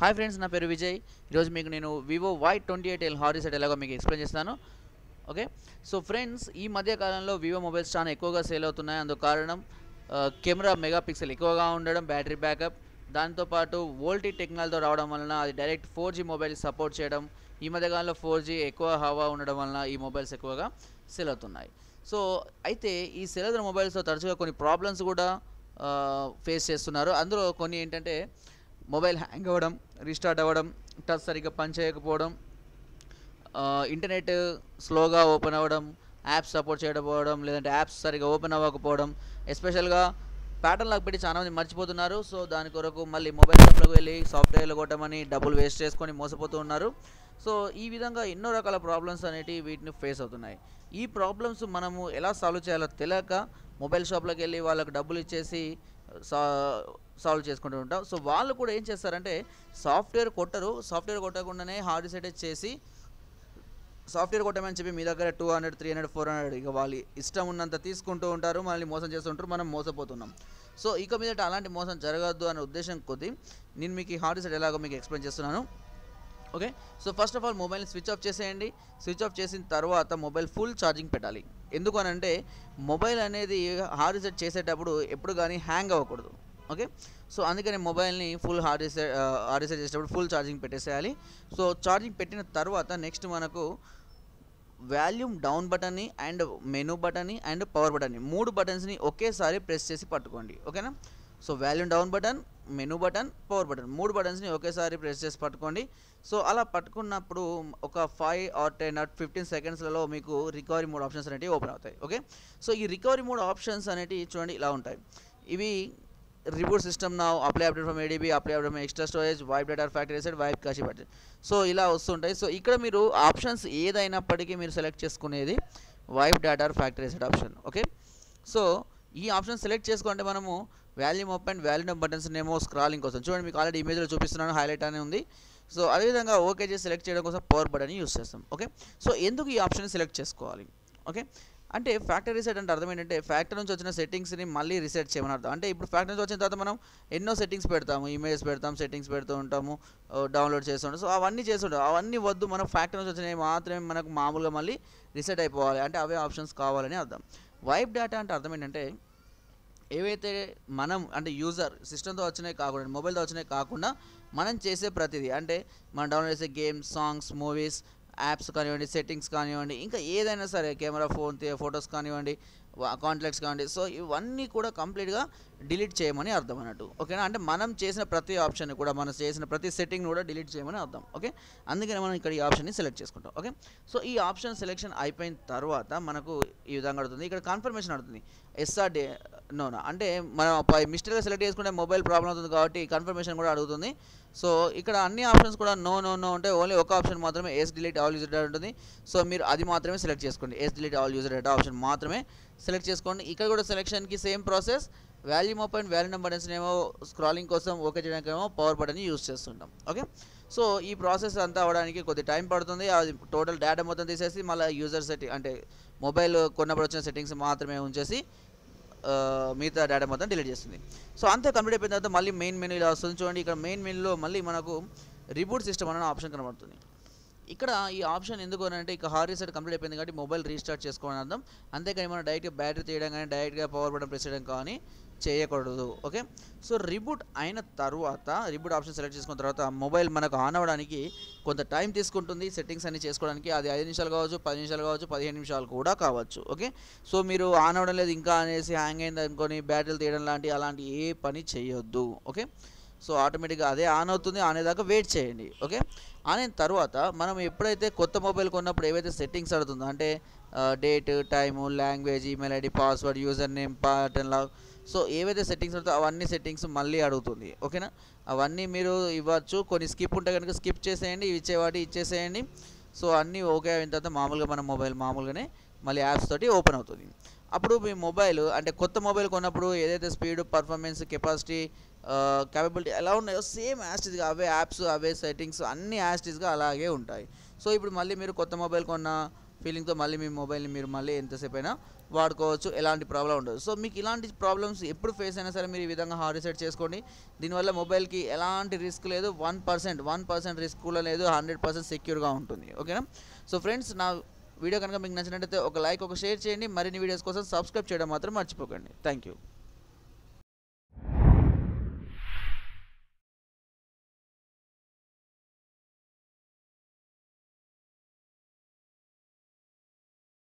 Hi friends, నా పేరు విజయ్. ఈరోజు మీకు నేను వివో Y28L హాట్ రీసెట్ ఎలాగో మీకు ఎక్స్ప్లెయిన్ చేస్తాను. ఓకే. సో ఫ్రెండ్స్, ఈ మధ్య కాలంలో వివో మొబైల్స్ చాలా ఎక్కువగా సేల్ అవుతున్నాయి. అందుకు కారణం కెమెరా మెగాపిక్సెల్ ఎక్కువగా ఉండడం, బ్యాటరీ బ్యాకప్, దాంతోపాటు వోల్టీ టెక్నాలజీతో రావడం వలన అది డైరెక్ట్ 4G మొబైల్ సపోర్ట్ చేయడం. ఈ మధ్య కాలంలో 4G ఎక్కువ హవా ఉండడం వలన ఈ మొబైల్స్ ఎక్కువగా సేల్ అవుతున్నాయి. సో అయితే ఈ సేల్ అవుతున్న మొబైల్స్తో తరచుగా కొన్ని ప్రాబ్లమ్స్ కూడా ఫేస్ చేస్తున్నారు. అందులో కొన్ని ఏంటంటే మొబైల్ హ్యాంగ్ అవ్వడం, రీస్టార్ట్ అవ్వడం, టచ్ సరిగ్గా పనిచేయకపోవడం, ఇంటర్నెట్ స్లోగా ఓపెన్ అవ్వడం, యాప్స్ సపోర్ట్ చేయకపోవడం, లేదంటే యాప్స్ సరిగ్గా ఓపెన్ అవ్వకపోవడం. ఎస్పెషల్గా ప్యాటర్న్ లాక్ పెట్టి చాలామంది మర్చిపోతున్నారు. సో దాని కొరకు మళ్ళీ మొబైల్ షాప్లోకి వెళ్ళి సాఫ్ట్వేర్లు కొట్టమని డబ్బులు వేస్ట్ చేసుకొని మోసపోతూ ఉన్నారు. సో ఈ విధంగా ఎన్నో రకాల ప్రాబ్లమ్స్ అనేటివి వీటిని ఫేస్ అవుతున్నాయి. ఈ ప్రాబ్లమ్స్ మనము ఎలా సాల్వ్ చేయాలో తెలియక మొబైల్ షాప్లోకి వెళ్ళి వాళ్ళకు డబ్బులు ఇచ్చేసి సాల్వ్ చేసుకుంటూ ఉంటాం. సో వాళ్ళు కూడా ఏం చేస్తారంటే సాఫ్ట్వేర్ కొట్టకుండానే హార్డ్ రీసెట్ చేసి సాఫ్ట్వేర్ కొట్టమని చెప్పి మీ దగ్గర 200, 300, 400 ఇక వాళ్ళు ఇష్టం ఉన్నంత తీసుకుంటూ ఉంటారు, మళ్ళీ మోసం చేస్తుంటారు, మనం మోసపోతున్నాం. సో ఇక మీదట అలాంటి మోసం జరగద్దు అనే ఉద్దేశం కొద్దీ నేను మీకు ఈ హార్డ్ రీసెట్ ఎలాగో మీకు ఎక్స్ప్లెయిన్ చేస్తున్నాను. Okay. So first of all మొబైల్ని స్విచ్ ఆఫ్ చేసేయండి. స్విచ్ ఆఫ్ చేసిన తర్వాత మొబైల్ ఫుల్ ఛార్జింగ్ పెట్టాలి. ఎందుకు అనంటే మొబైల్ అనేది హార్డ్ రీసెట్ చేసేటప్పుడు ఎప్పుడు కానీ హ్యాంగ్ అవ్వకూడదు. ఓకే. సో అందుకని మొబైల్ని ఫుల్ హార్డ్ రీసెట్ చేసేటప్పుడు ఫుల్ ఛార్జింగ్ పెట్టేసేయాలి. సో ఛార్జింగ్ పెట్టిన తర్వాత నెక్స్ట్ మనకు వాల్యూమ్ డౌన్ బటన్ని అండ్ మెనూ బటన్ని అండ్ పవర్ బటన్ని 3 బటన్స్ని ఒకేసారి ప్రెస్ చేసి పట్టుకోండి. ఓకేనా. So volume down button, menu button, power button 3 బటన్స్ని ఒకేసారి ప్రెస్ చేసి పట్టుకోండి. సో అలా పట్టుకున్నప్పుడు ఒక 5 or 10 or 15 సెకండ్స్లలో మీకు రికవరీ మోడ్ ఆప్షన్స్ అనేవి ఓపెన్ అవుతాయి. ఓకే. సో ఈ రికవరీ మోడ్ ఆప్షన్స్ అనేవి చూడండి ఇలా ఉంటాయి. ఇవి reboot system now, apply update from ADB, apply update from extra storage, wipe data factory reset, wipe cache battery. So ఇలా వస్తుంటాయి. సో ఇక్కడ మీరు ఆప్షన్స్ ఏదైనప్పటికీ మీరు సెలెక్ట్ చేసుకునేది wipe data factory reset option. Okay. So ఈ ఆప్షన్ సెలెక్ట్ చేసుకుంటే మనము volume up and volume down buttons ఏమో స్క్రాలింగ్ కోసం చూడండి, మీకు ఆల్రెడీ ఇమేజ్లో చూపిస్తున్నాను, హైలైట్ అనే ఉంది. సో అదేవిధంగా ఓకే చేసి సెలెక్ట్ చేయడం కోసం పవర్ బటన్ యూస్ చేస్తాం. ఓకే. సో ఎందుకు ఈ ఆప్షన్ సెలెక్ట్ చేసుకోవాలి? ఓకే. అంటే ఫ్యాక్టరీ రీసెట్ అంటే అర్థం ఏంటంటే ఫ్యాక్టరీ నుంచి వచ్చిన సెట్టింగ్స్ని మళ్ళీ రీసెట్ చేయమని అర్థం. అంటే ఇప్పుడు ఫ్యాక్టరీ నుంచి వచ్చిన తర్వాత మనం ఎన్నో సెట్టింగ్స్ పెడతాము, ఇమేజెస్ పెడతాం, సెట్టింగ్స్ పెడుతూ ఉంటాము, డౌన్లోడ్ చేస్తుంటాం. సో అవన్నీ చేస్తుంటాం. అవన్నీ వద్దు, మనం ఫ్యాక్టరీ నుంచి వచ్చినవి మాత్రమే మనకు మామూలుగా మళ్ళీ రీసెట్ అయిపోవాలి, అంటే అవే ఆప్షన్స్ కావాలని అర్థం. వైప్ డేటా అంటే అర్థం ఏంటంటే ఏవైతే మనం అంటే యూజర్ సిస్టమ్తో వచ్చినాయి కాకుండా, మొబైల్తో వచ్చినాయి కాకుండా మనం చేసే ప్రతిదీ, అంటే మనం డౌన్లోడ్ చేసే గేమ్స్, సాంగ్స్, మూవీస్, యాప్స్ కానివ్వండి, సెట్టింగ్స్ కానివ్వండి, ఇంకా ఏదైనా సరే కెమెరా, ఫొటోస్ కానివ్వండి, కాంటాక్ట్స్ కానివ్వండి, సో ఇవన్నీ కూడా కంప్లీట్గా డిలీట్ చేయమని అర్థం అన్నట్టు. ఓకేనా. అంటే మనం చేసిన ప్రతి ఆప్షన్ కూడా, మనం చేసిన ప్రతి సెట్టింగ్ కూడా డిలీట్ చేయమని అర్థం. ఓకే. అందుకని మనం ఇక్కడ ఈ ఆప్షన్ని సెలెక్ట్ చేసుకుంటాం. ఓకే. సో ఈ ఆప్షన్ సెలెక్షన్ అయిపోయిన తర్వాత మనకు ఈ విధంగా అడుగుతుంది. ఇక్కడ కన్ఫర్మేషన్ అడుగుతుంది, ఎస్ఆర్ డే నోనా, అంటే మనం మిస్టేక్గా సెలెక్ట్ చేసుకుంటే మొబైల్ ప్రాబ్లం అవుతుంది కాబట్టి కన్ఫర్మేషన్ కూడా అడుగుతుంది. సో ఇక్కడ అన్ని ఆప్షన్స్ కూడా నో నో నో అంటే ఓన్లీ ఒక ఆప్షన్ మాత్రమే yes delete all user data ఉంటుంది. సో మీరు అది మాత్రమే సెలెక్ట్ చేసుకోండి, yes delete all user data option మాత్రమే సెలెక్ట్ చేసుకోండి. ఇక్కడ కూడా సెలెక్షన్కి same process. Volume up and volume down buttons ఏమో స్క్రాలింగ్ కోసం, ఓకే చేయడానికి ఏమో పవర్ బటన్ యూస్ చేస్తుంటాం. ఓకే. సో ఈ ప్రాసెస్ అంతా అవ్వడానికి కొద్ది టైం పడుతుంది. అది టోటల్ డేటా మొత్తం తీసేసి మళ్ళీ యూజర్ సెట్టింగ్ అంటే మొబైల్ కొన్నప్పుడు వచ్చిన సెట్టింగ్స్ మాత్రమే ఉంచేసి మిగతా డేటా మొత్తం డిలీట్ చేస్తుంది. సో అంతే కంప్లీట్ అయిపోయిన తర్వాత మళ్ళీ మెయిన్ మెనూ ఇలా వస్తుంది. చూడండి, ఇక్కడ మెయిన్ మెనూలో మళ్ళీ మనకు రిబూట్ సిస్టమ్ అనే ఆప్షన్ కనబడుతుంది. ఇక్కడ ఈ ఆప్షన్ ఎందుకు అంటే ఇక హార్డ్ రీసెట్ కంప్లీట్ అయిపోయింది కాబట్టి మొబైల్ రీస్టార్ట్ చేసుకోవాలని అర్థం. అంతేకాని మనం డైరెక్ట్గా బ్యాటరీ తీయడం కానీ, డైరెక్ట్గా పవర్ బటన్ ప్రెస్ చేయడం కానీ చేయకూడదు. ఓకే. సో రిబూట్ అయిన తర్వాత, రిబూట్ ఆప్షన్ సెలెక్ట్ చేసుకున్న తర్వాత మొబైల్ మనకు ఆన్ అవ్వడానికి కొంత టైం తీసుకుంటుంది. సెట్టింగ్స్ అన్ని చేసుకోవడానికి అది 5 నిమిషాలు కావచ్చు, 10 నిమిషాలు కావచ్చు, 15 నిమిషాలు కూడా కావచ్చు. ఓకే. సో మీరు ఆన్ అవ్వడం లేదు ఇంకా అనేసి హ్యాంగ్ అయింది అనుకొని బ్యాటరీలు తీయడం అలాంటి ఏ పని చేయొద్దు. ఓకే. సో ఆటోమేటిక్గా అదే ఆన్ అవుతుంది, ఆన్ అయ్యేదాకా వెయిట్ చేయండి. ఓకే. ఆన్ అయిన తర్వాత మనం ఎప్పుడైతే కొత్త మొబైల్ కొన్నప్పుడు ఏవైతే సెట్టింగ్స్ అడుగుతుందో, అంటే date, time, language, email ID, password, user name, pattern lock, so ఏవైతే సెట్టింగ్స్ అడుగుతాయో అవన్నీ సెట్టింగ్స్ మళ్ళీ అడుగుతుంది. ఓకేనా. అవన్నీ మీరు ఇవ్వచ్చు. కొన్ని స్కిప్ ఉంటే కనుక స్కిప్ చేసేయండి, ఇవి ఇచ్చేవాటి ఇచ్చేసేయండి. సో అన్నీ ఓకే అయిన తర్వాత మామూలుగా మన మొబైల్ మామూలుగానే మళ్ళీ యాప్స్ తోటి ఓపెన్ అవుతుంది. అప్పుడు మీ మొబైల్ అంటే కొత్త మొబైల్ కొన్నప్పుడు ఏదైతే స్పీడ్, పర్ఫార్మెన్స్, కెపాసిటీ, క్యాపబిలిటీ ఎలా ఉన్నాయో సేమ్ యాస్టీస్గా అవే యాప్స్, అవే సెట్టింగ్స్ అన్నీ యాస్టీస్గా అలాగే ఉంటాయి. సో ఇప్పుడు మళ్ళీ మీరు కొత్త మొబైల్ కొన్న ఫీలింగ్తో మళ్ళీ మీ మొబైల్ని మీరు మళ్ళీ ఎంతసేపు అయినా వాడుకోవచ్చు, ఎలాంటి ప్రాబ్లం ఉండదు. సో మీకు ఇలాంటి ప్రాబ్లమ్స్ ఎప్పుడు ఫేస్ అయినా సరే మీరు ఈ విధంగా హార్డ్ రీసెట్ చేసుకోండి. దీనివల్ల మొబైల్కి ఎలాంటి రిస్క్ లేదు, 1% రిస్క్ కూడా లేదు, 100% సెక్యూర్గా ఉంటుంది. ఓకేనా? సో ఫ్రెండ్స్, నా వీడియో కనుక మీకు నచ్చినట్టయితే ఒక లైక్, ఒక షేర్ చేయండి. మరిన్ని వీడియోస్ కోసం సబ్స్క్రైబ్ చేయడం మాత్రం మర్చిపోకండి. Thank you.